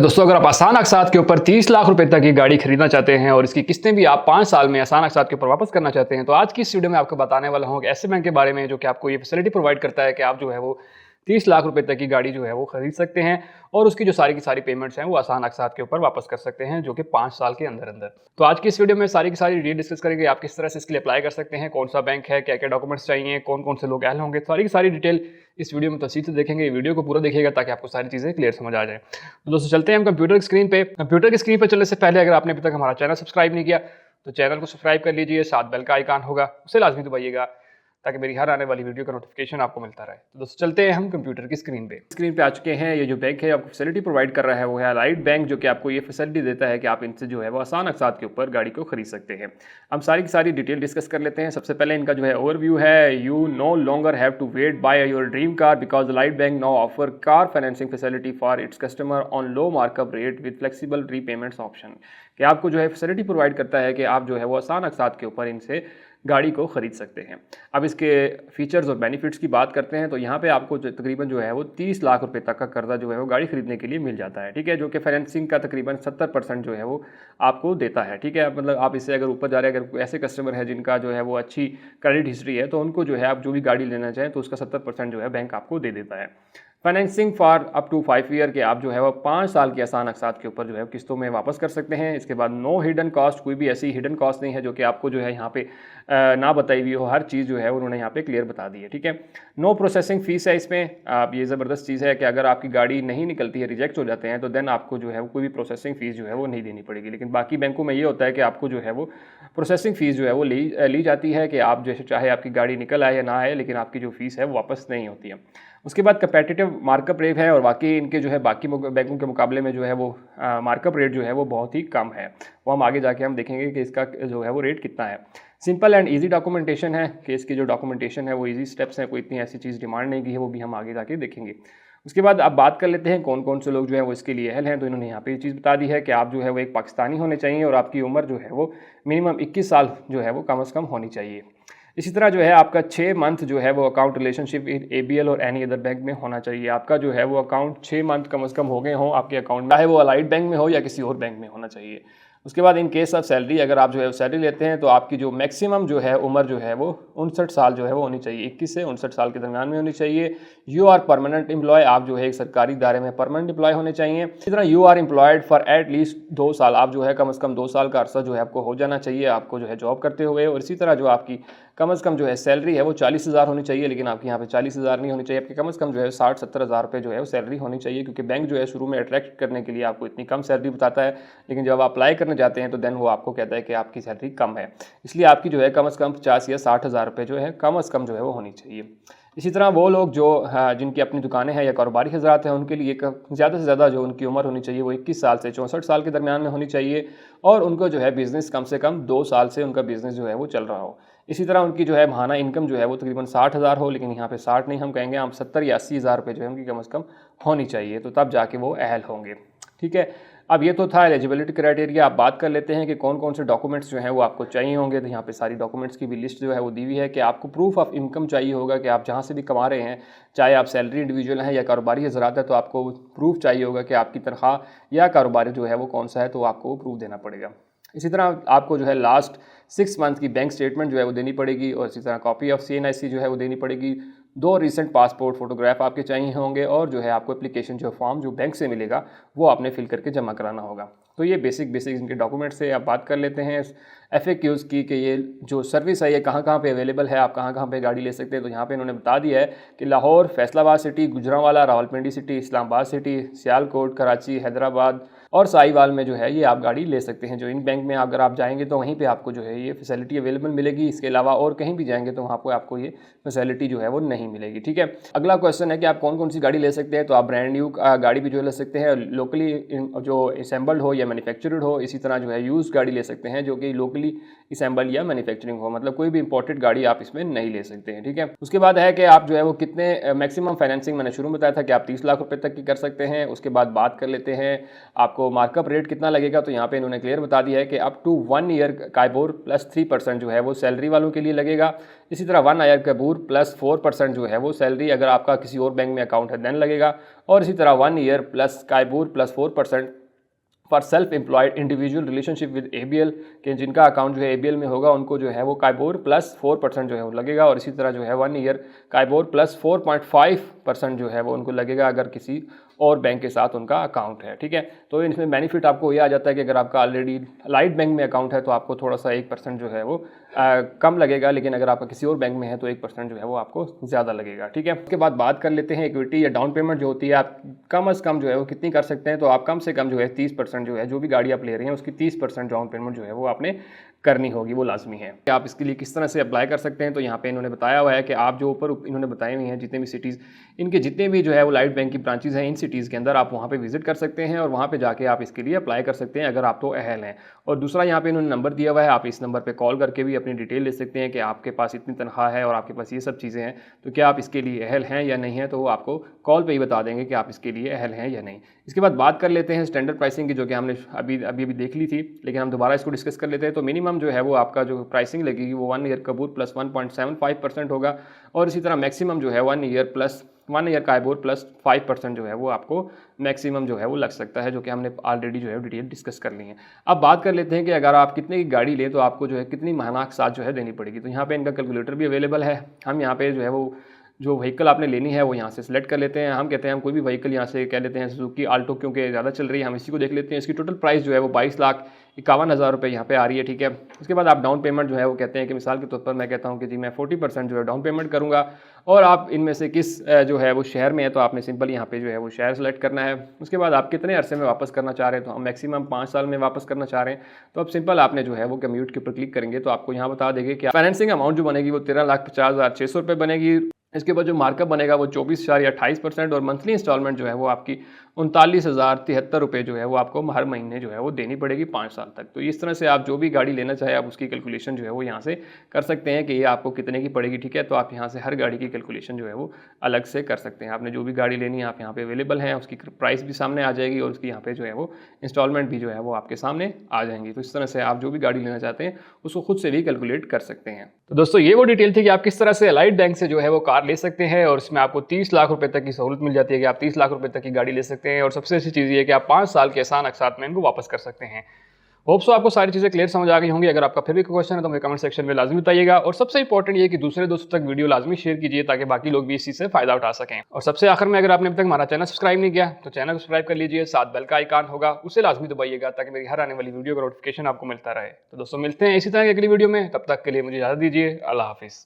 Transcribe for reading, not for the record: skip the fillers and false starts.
दोस्तों, अगर आप आसान अक़सात के ऊपर 30 लाख रुपए तक की गाड़ी खरीदना चाहते हैं और इसकी किस्तें भी आप 5 साल में आसान अक़सात के ऊपर वापस करना चाहते हैं, तो आज की इस वीडियो में आपको बताने वाला हूं कि ऐसे बैंक के बारे में जो कि आपको ये फैसिलिटी प्रोवाइड करता है कि आप जो है वो 30 लाख रुपए तक की गाड़ी जो है वो खरीद सकते हैं और उसकी जो सारी की सारी पेमेंट्स हैं वो आसान अक़सात के ऊपर वापस कर सकते हैं, जो कि 5 साल के अंदर अंदर। तो आज की इस वीडियो में सारी की सारी डिटेल डिस्कस करेंगे, आप किस तरह से इसके लिए अप्लाई कर सकते हैं, कौन सा बैंक है, क्या क्या डॉक्यूमेंट्स चाहिए, कौन कौन से लोग अहल होंगे, सारी की सारी डिटेल इस वीडियो में तफसील से देखेंगे। वीडियो को पूरा देखिएगा ताकि आपको सारी चीज़ें क्लियर समझ आ जाए। तो दोस्तों चलते हैं हम कंप्यूटर की स्क्रीन पे। कंप्यूटर की स्क्रीन पर चलने से पहले अगर आपने अभी तक हमारा चैनल सब्सक्राइब नहीं किया तो चैनल को सब्सक्राइब कर लीजिए, साथ बेल का आइकन होगा उसे लाजमी दबाइएगा ताकि मेरी हर आने वाली वीडियो का नोटिफिकेशन आपको मिलता रहे। तो दोस्तों चलते हैं हम कंप्यूटर की स्क्रीन पे आ चुके हैं। ये जो बैंक है आपको फैसिलिटी प्रोवाइड कर रहा है वो है अलाइड बैंक, जो कि आपको ये फैसिलिटी देता है कि आप इनसे जो है वो आसान अक़सात के ऊपर गाड़ी को खरीद सकते हैं। हम सारी की सारी डिटेल डिस्कस कर लेते हैं। सबसे पहले इनका जो है ओवरव्यू है। You no longer have to wait buy your dream car because Allied Bank now offer car financing facility for its customer on low markup rate with flexible repayments option. कि आपको जो है फैसिलिटी प्रोवाइड करता है कि आप जो है वो आसान अक़सात के ऊपर इनसे गाड़ी को ख़रीद सकते हैं। अब इसके फीचर्स और बेनिफिट्स की बात करते हैं तो यहाँ पे आपको तकरीबन जो है वो 30 लाख रुपए तक का कर्जा जो है वो गाड़ी खरीदने के लिए मिल जाता है, ठीक है, जो कि फाइनेंसिंग का तकरीबन 70% जो है वो आपको देता है, ठीक है। मतलब आप इससे अगर ऊपर जा रहे हैं, अगर ऐसे कस्टमर है जिनका जो है वो अच्छी क्रेडिट हिस्ट्री है तो उनको जो है आप जो भी गाड़ी लेना चाहें तो उसका 70% जो है बैंक आपको दे देता है। Financing for up to 5 year के आप जो है वो 5 साल के आसान अक़सात के ऊपर जो है किस्तों में वापस कर सकते हैं। इसके बाद नो हिडन कॉस्ट, कोई भी ऐसी हिडन कॉस्ट नहीं है जो कि आपको जो है यहाँ पे ना बताई हुई हो, हर चीज़ जो है उन्होंने यहाँ पे क्लियर बता दी है, ठीक है। नो प्रोसेसिंग फ़ीस है इसमें। आप ये ज़बरदस्त चीज़ है कि अगर आपकी गाड़ी नहीं निकलती है, रिजेक्ट हो जाते हैं, तो देन आपको जो है वो कोई भी प्रोसेसिंग फ़ीस जो है वो नहीं देनी पड़ेगी। लेकिन बाकी बैंकों में ये होता है कि आपको जो है वो प्रोसेसिंग फ़ीस जो है वो ली जाती है कि आप जैसे चाहे आपकी गाड़ी निकल आए या ना आए, लेकिन आपकी जो फ़ीस है वो वापस नहीं होती है। उसके बाद कंपेटिटिव मार्कअप रेट है और वाकई इनके जो है बाकी बैंकों के मुकाबले में जो है वो मार्कअप रेट जो है वो बहुत ही कम है। वो हम आगे जाके हम देखेंगे कि इसका जो है वो रेट कितना है। सिंपल एंड इजी डॉक्यूमेंटेशन है कि इसकी जो डॉक्यूमेंटेशन है वो इजी स्टेप्स हैं, कोई इतनी ऐसी चीज़ डिमांड नहीं की है, वो भी हम आगे जाके देखेंगे। उसके बाद अब बात कर लेते हैं कौन कौन से लोग जो है वो इसके लिए अहल हैं। तो इन्होंने यहाँ पे ये चीज़ बता दी है कि आप जो है वो एक पाकिस्तानी होने चाहिए और आपकी उम्र जो है वो मिनिमम 21 साल जो है वो कम अज़ कम होनी चाहिए। इसी तरह जो है आपका 6 मंथ जो है वो अकाउंट रिलेशनशिप इन ABL और एनी अदर बैंक में होना चाहिए। आपका जो है वो अकाउंट 6 मंथ कम से कम हो गए हों आपके अकाउंट में, चाहे वो अलाइड बैंक में हो या किसी और बैंक में होना चाहिए। उसके बाद इन केस ऑफ सैलरी, अगर आप जो है सैलरी लेते हैं तो आपकी जो मैक्सिमम जो है उम्र जो है वो 59 साल जो है वो होनी चाहिए, 21 से 59 साल के दरमियान में होनी चाहिए। यू आर परमानेंट एम्प्लॉय, आप जो है एक सरकारी इदारे में परमानेंट एम्प्लॉय होने चाहिए। इसी तरह you are employed for at least 2 साल, आप जो है कम से कम 2 साल का अरसा जो है आपको हो जाना चाहिए आपको जो है जॉब करते हुए। और इसी तरह जो आपकी कम से कम जो है सैलरी है वो 40,000 होनी चाहिए, लेकिन आपकी यहाँ पे 40,000 नहीं होनी चाहिए, आपकी कम से कम जो है 60-70 हज़ार रुपये जो है वो सैलरी होनी चाहिए, क्योंकि बैंक जो है शुरू में अट्रैक्ट करने के लिए आपको इतनी कम सैलरी बताता है, लेकिन जब आप अप्लाई करने जाते हैं तो देन वो आपको कहता है कि आपकी सैलरी कम है, इसलिए आपकी जो है कम से कम 50 या 60 हज़ार रुपये जो है कम से कम जो है वो होनी चाहिए। इसी तरह वो लोग जो जिनकी अपनी दुकानें हैं या कारोबारी हजरात हैं उनके लिए ज़्यादा से ज़्यादा जो उनकी उम्र होनी चाहिए वो 21 साल से 64 साल के दरमियान में होनी चाहिए और उनको जो है बिज़नेस कम से कम 2 साल से उनका बिज़नेस जो है वो चल रहा हो। इसी तरह उनकी जो है माहाना इनकम जो है वो तकरीबन 60 हज़ार हो, लेकिन यहाँ पे 60 नहीं, हम कहेंगे हम 70 या 80 हज़ार रुपये जो है उनकी कम से कम होनी चाहिए, तो तब जाके वो अहल होंगे, ठीक है। अब ये तो था एलिजिबिलिटी क्राइटेरिया। आप बात कर लेते हैं कि कौन कौन से डॉक्यूमेंट्स जो हैं वो आपको चाहिए होंगे। तो यहाँ पे सारी डॉक्यूमेंट्स की भी लिस्ट जो है वो दी हुई है कि आपको प्रूफ ऑफ इनकम चाहिए होगा कि आप जहाँ से भी कमा रहे हैं, चाहे आप सैलरी इंडिविजुअल हैं या कारोबारी हजरात है, तो आपको प्रूफ चाहिए होगा कि आपकी तनख्वाह या कारोबारी जो है वो कौन सा है, तो आपको प्रूफ देना पड़ेगा। इसी तरह आपको जो है लास्ट 6 मंथ की बैंक स्टेटमेंट जो है वो देनी पड़ेगी और इसी तरह कॉपी ऑफ CNIC जो है वो देनी पड़ेगी। 2 रीसेंट पासपोर्ट फोटोग्राफ आपके चाहिए होंगे और जो है आपको एप्लीकेशन जो फॉर्म जो बैंक से मिलेगा वो आपने फिल करके जमा कराना होगा। तो ये बेसिक इनके डॉक्यूमेंट्स से आप बात कर लेते हैं FAQs की कि ये जो सर्विस है ये कहाँ पे अवेलेबल है, आप कहाँ पे गाड़ी ले सकते हैं। तो यहाँ पे इन्होंने बता दिया है कि Lahore, Faisalabad city, Gujranwala, Rawalpindi city, Islamabad city, Sialkot, Karachi, Hyderabad और साहिवाल में जो है ये आप गाड़ी ले सकते हैं। जो इन बैंक में अगर आप जाएंगे तो वहीं पे आपको जो है ये फैसिलिटी अवेलेबल मिलेगी। इसके अलावा और कहीं भी जाएंगे तो वहाँ पर आपको ये फैसिलिटी जो है वो नहीं मिलेगी, ठीक है। अगला क्वेश्चन है कि आप कौन कौन सी गाड़ी ले सकते हैं। तो आप ब्रांड न्यू गाड़ी भी जो ले सकते हैं, लोकली जो असेंबल्ड हो या मैन्युफैक्चर्ड हो। इसी तरह जो है यूज़ गाड़ी ले सकते हैं जो कि लोकली असेंबल या मैन्युफैक्चरिंग हो, मतलब कोई भी इंपोर्टेड गाड़ी आप इसमें नहीं ले सकते हैं, ठीक है। उसके बाद है कि आप जो है वो कितने मैक्सिमम फाइनेंसिंग, मैंने शुरू में बताया था कि आप 30 लाख रुपए तक की कर सकते हैं। उसके बाद बात कर लेते हैं आपको आपको मार्कअप रेट कितना लगेगा, तो यहाँ पे इन्होंने क्लियर बता दिया है कि up to 1 year KIBOR plus 3% जो है वो सैलरी वालों के लिए लगेगा। इसी तरह 1 ईयर काइबोर प्लस 4% जो है वो सैलरी अगर आपका किसी और बैंक में अकाउंट है देन लगेगा। और इसी तरह 1 year plus KIBOR plus 4% for self employed individual relationship with ABL के जिनका अकाउंट जो है ABL में होगा उनको जो है वो काइबोर प्लस 4% जो है वो लगेगा। और इसी तरह जो है 1 ईयर काइबोर प्लस 4.5% जो है वो उनको लगेगा अगर किसी और बैंक के साथ उनका अकाउंट है। ठीक है, तो इसमें बेनिफिट आपको ये आ जाता है कि अगर आपका ऑलरेडी लाइट बैंक में अकाउंट है तो आपको थोड़ा सा 1% जो है वो कम लगेगा, लेकिन अगर आपका किसी और बैंक में है तो 1% जो है वो आपको ज़्यादा लगेगा। ठीक है, उसके बाद बात कर लेते हैं इक्विटी या डाउन पेमेंट जो होती है आप कम अज़ कम जो है वो कितनी कर सकते हैं। तो आप कम से कम जो है 30% जो है जो भी गाड़ी आप ले रहे हैं उसकी 30% डाउन पेमेंट जो है वो आपने करनी होगी, वो लाजमी है। आप इसके लिए किस तरह से अप्लाई कर सकते हैं, तो यहाँ पे इन्होंने बताया हुआ है कि आप जो ऊपर इन्होंने बताई हुई हैं जितने भी सिटीज़, इनके जितने भी जो है वो लाइट बैंक की ब्रांचेज़ हैं इन सिटीज़ के अंदर आप वहाँ पे विजिट कर सकते हैं और वहाँ पे जाके आप इसके लिए अप्लाई कर सकते हैं अगर आप तो अहल हैं। और दूसरा यहाँ पे इन्होंने नंबर दिया हुआ है, आप इस नंबर पे कॉल करके भी अपनी डिटेल ले सकते हैं कि आपके पास इतनी तनख्वाह है और आपके पास ये सब चीज़ें हैं, तो क्या आप इसके लिए अहल हैं या नहीं है, तो वो आपको कॉल पे ही बता देंगे कि आप इसके लिए अहल हैं या नहीं। इसके बाद बात कर लेते हैं स्टैंडर्ड प्राइसिंग की, जो कि हमने अभी देख ली थी, लेकिन हम दोबारा इसको डिस्कस कर लेते हैं। तो मिनिमम जो है वो आपका जो प्राइसिंग लगेगी वो 1 ईयर काइबोर प्लस 1.75% होगा। और इसी तरह मैक्सिमम जो है 1 ईयर काइबोर प्लस 5% जो है वो आपको मैक्सिमम जो है वो लग सकता है, जो कि हमने ऑलरेडी जो है डिटेल डिस्कस कर ली है। अब बात कर लेते हैं कि अगर आप कितने की गाड़ी लें तो आपको जो है कितनी माहाना के साथ जो है देनी पड़ेगी। तो यहाँ पे इनका कैलकुलेटर भी अवेलेबल है। हम यहाँ पे जो है वो जो व्हीकल आपने लेनी है वो यहाँ से सिलेक्ट कर लेते हैं। हम कहते हैं हम कोई भी व्हीकल यहाँ से कह लेते हैं सुजुकी आल्टो, क्योंकि ज़्यादा चल रही है, हम इसी को देख लेते हैं। इसकी टोटल प्राइस जो है वो 22,51,000 रुपये यहाँ पे आ रही है। ठीक है, उसके बाद आप डाउन पेमेंट जो है वो कहते हैं कि मिसाल के तौर पर मैं कहता हूँ कि जी मैं 40% जो है डाउन पेमेंट करूँगा और आप इनमें से किस जो है वो शहर में है, तो आपने सिंपल यहाँ पे जो है वो शहर सेलेक्ट करना है। उसके बाद आप कितने अरसे में वापस करना चाह रहे हैं, तो हम मैक्सिमम 5 साल में वापस करना चाह रहे हैं, तो अब सिंपल आपने जो है वो कम्यूट के ऊपर क्लिक करेंगे तो आपको यहाँ बता देंगे कि फाइनेंसिंग अमाउंट जो बनेगी वो 13,50,600 रुपये बनेगी। इसके बाद जो मार्कअप बनेगा वो 24.28% और मंथली इंस्टॉलमेंट जो है वो आपकी 39,073 रुपये जो है वो आपको हर महीने जो है वो देनी पड़ेगी 5 साल तक। तो इस तरह से आप जो भी गाड़ी लेना चाहे आप उसकी कैलकुलेशन जो है वो यहाँ से कर सकते हैं कि ये आपको कितने की पड़ेगी। ठीक है, तो आप यहाँ से हर गाड़ी की कैलकुलेशन जो है वो अलग से कर सकते हैं। आपने जो भी गाड़ी लेनी है आप यहाँ पे अवेलेबल हैं, उसकी प्राइस भी सामने आ जाएगी और उसकी यहाँ पे जो है वो इंस्टॉलमेंट भी जो है वो आपके सामने आ जाएंगी। तो इस तरह से आप जो भी गाड़ी लेना चाहते हैं उसको खुद से भी कैलकुलेट कर सकते हैं। तो दोस्तों ये वो डिटेल थी कि आप किस तरह से अलाइड बैंक से जो है वो कार ले सकते हैं और इसमें आपको 30 लाख रुपए तक की सहूलत मिल जाती है कि आप 30 लाख रुपए तक की गाड़ी ले सकते हैं। और सबसे अच्छी चीज़ ये है कि आप 5 साल के आसान अकसात में इनको वापस कर सकते हैं। होप सो आपको सारी चीज़ें क्लियर समझ आ गई होंगी। अगर आपका फिर भी कोई क्वेश्चन है तो मुझे कमेंट सेक्शन में लाजमी बताइएगा। और सबसे इंपॉर्टेंट ये कि दूसरे दोस्तों तक वीडियो लाजमी शेयर कीजिए ताकि बाकी लोग भी इस चीज़ से फायदा उठा सकें। और सबसे आखिर में अगर आपने अभी तक हमारा चैनल सब्सक्राइब नहीं किया तो चैनल को सब्सक्राइब कर लीजिए, साथ बेल का आइकन होगा उसे लाजमी दबाइएगा ताकि मेरी हर आने वाली वीडियो का नोटिफिकेशन आपको मिलता रहे। तो दोस्तों मिलते हैं इसी तरह की अगली वीडियो में, तब तक के लिए मुझे इजाज़त दीजिए। अल्लाह हाफिज़।